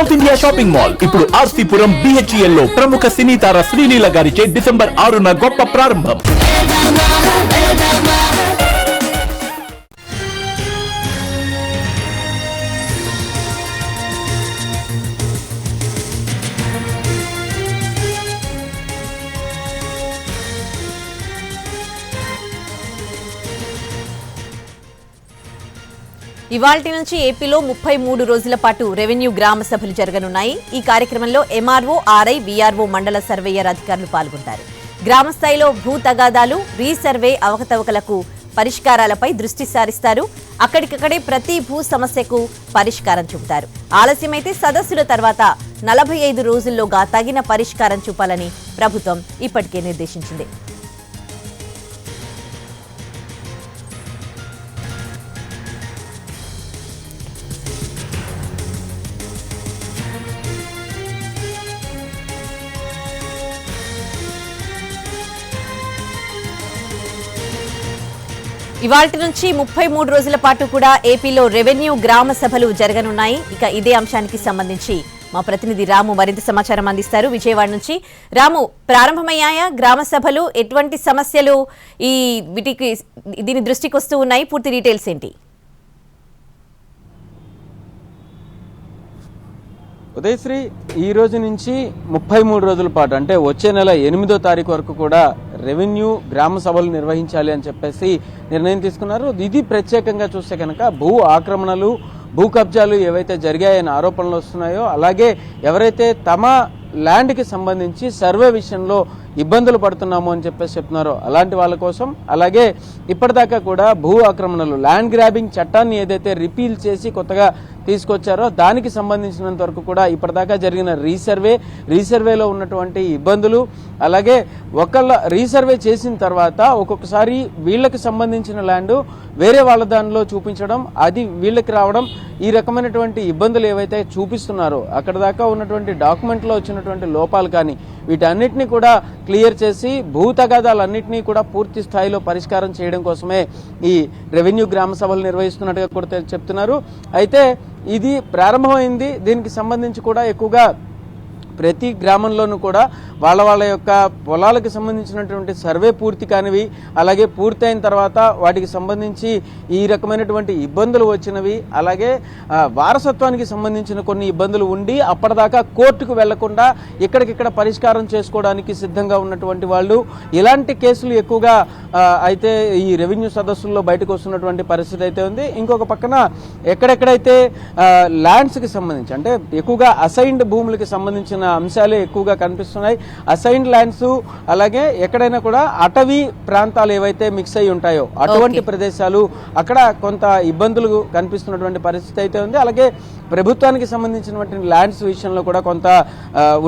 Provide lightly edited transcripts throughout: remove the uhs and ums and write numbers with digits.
South India shopping mall ఇప్పుడు RC Puram BHEL లో ప్రముఖ సినీ తార శ్రీలీల గారిచే డిసెంబర్ 6న గొప్ప ప్రారంభం. ఇవాల్టి నుంచి ఏపీలో 33 రోజుల పాటు రెవెన్యూ గ్రామ సభలు జరగనున్నాయి. ఈ కార్యక్రమంలో MRO, RI, VRO మండల సర్వేయర్ అధికారులు పాల్గొంటారు. గ్రామ స్థాయిలో భూ తగాదాలు, రీసర్వే అవకతవకలకు పరిష్కారాలపై దృష్టి సారిస్తారు. అక్కడికక్కడే ప్రతి భూ సమస్యకు పరిష్కారం చూపుతారు. ఆలస్యమైతే సదస్సుల తర్వాత 45 రోజుల్లోగా తగిన పరిష్కారం చూపాలని ప్రభుత్వం ఇప్పటికే నిర్దేశించింది. ఇవాల్టి నుంచి 33 రోజుల పాటు కూడా ఏపీలో రెవెన్యూ గ్రామ సభలు జరగనున్నాయి. ఇక ఇదే అంశానికి సంబంధించి మా ప్రతినిధి రాము మరింత సమాచారం అందిస్తారు విజయవాడ నుంచి. రాము, ప్రారంభమయ్యాయా గ్రామ సభలు? ఎటువంటి సమస్యలు దీని దృష్టికి వస్తూ ఉన్నాయి? పూర్తి డీటెయిల్స్ ఏంటి? ఉదయశ్రీ, ఈ రోజు నుంచి 33 రోజుల పాటు అంటే వచ్చే నెల 8వ తారీఖు వరకు కూడా రెవెన్యూ గ్రామ సభలు నిర్వహించాలి అని చెప్పేసి నిర్ణయం తీసుకున్నారు. ఇది ప్రత్యేకంగా చూస్తే కనుక భూ ఆక్రమణలు, భూ కబ్జాలు ఏవైతే జరిగాయని ఆరోపణలు వస్తున్నాయో, అలాగే ఎవరైతే తమ ల్యాండ్కి సంబంధించి సర్వే విషయంలో ఇబ్బందులు పడుతున్నాము అని చెప్పేసి చెప్తున్నారో అలాంటి వాళ్ళ కోసం, అలాగే ఇప్పటిదాకా కూడా భూ ఆక్రమణలు, ల్యాండ్ గ్రాబింగ్ చట్టాన్ని ఏదైతే రిపీల్ చేసి కొత్తగా తీసుకొచ్చారో దానికి సంబంధించినంత వరకు కూడా ఇప్పటిదాకా జరిగిన రీసర్వేలో ఉన్నటువంటి ఇబ్బందులు, అలాగే ఒకళ్ళ రీసర్వే చేసిన తర్వాత ఒక్కొక్కసారి వీళ్ళకి సంబంధించిన ల్యాండ్ వేరే వాళ్ళ దానిలో చూపించడం, అది వీళ్ళకి రావడం, ఈ రకమైనటువంటి ఇబ్బందులు ఏవైతే చూపిస్తున్నారో అక్కడ దాకా ఉన్నటువంటి డాక్యుమెంట్లో వచ్చినటువంటి లోపాలు కానీ వీటన్నిటిని కూడా క్లియర్ చేసి భూ తగాదాలన్నింటినీ కూడా పూర్తి స్థాయిలో పరిష్కారం చేయడం కోసమే ఈ రెవెన్యూ గ్రామ సభలు నిర్వహిస్తున్నట్టుగా కూడా చెప్తున్నారు. అయితే ఇది ప్రారంభమైంది. దీనికి సంబంధించి కూడా ఎక్కువగా ప్రతి గ్రామంలోనూ కూడా వాళ్ళ యొక్క పొలాలకు సంబంధించినటువంటి సర్వే పూర్తి కానివి, అలాగే పూర్తయిన తర్వాత వాటికి సంబంధించి ఈ రకమైనటువంటి ఇబ్బందులు వచ్చినవి, అలాగే వారసత్వానికి సంబంధించిన కొన్ని ఇబ్బందులు ఉండి అప్పటిదాకా కోర్టుకు వెళ్లకుండా ఇక్కడికిక్కడ పరిష్కారం చేసుకోవడానికి సిద్ధంగా ఉన్నటువంటి వాళ్ళు, ఇలాంటి కేసులు ఎక్కువగా అయితే ఈ రెవెన్యూ సదస్సుల్లో బయటకు వస్తున్నటువంటి పరిస్థితి అయితే ఉంది. ఇంకొక పక్కన ఎక్కడెక్కడైతే ల్యాండ్స్కి సంబంధించి అంటే ఎక్కువగా అసైన్డ్ భూములకి సంబంధించిన అంశాలే ఎక్కువగా కనిపిస్తున్నాయి. అసైన్డ్ ల్యాండ్స్, అలాగే ఎక్కడైనా కూడా అటవీ ప్రాంతాలు ఏవైతే మిక్స్ అయి ఉంటాయో అటువంటి ప్రదేశాలు, అక్కడ కొంత ఇబ్బందులు కనిపిస్తున్నటువంటి పరిస్థితి అయితే ఉంది. అలాగే ప్రభుత్వానికి సంబంధించినటువంటి ల్యాండ్స్ విషయంలో కూడా కొంత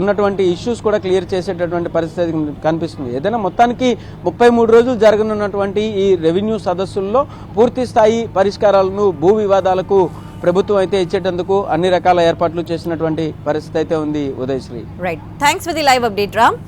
ఉన్నటువంటి ఇష్యూస్ కూడా క్లియర్ చేసేటటువంటి పరిస్థితి కనిపిస్తుంది. ఏదైనా మొత్తానికి 33 రోజులు జరగనున్నటువంటి ఈ రెవెన్యూ సదస్సుల్లో పూర్తి స్థాయి పరిష్కారాలను భూ వివాదాలకు ప్రభుత్వం అయితే ఇచ్చేటందుకు అన్ని రకాల ఏర్పాట్లు చేసినటువంటి పరిస్థితి అయితే ఉంది. Udayasri, right, thanks for the live update Ram.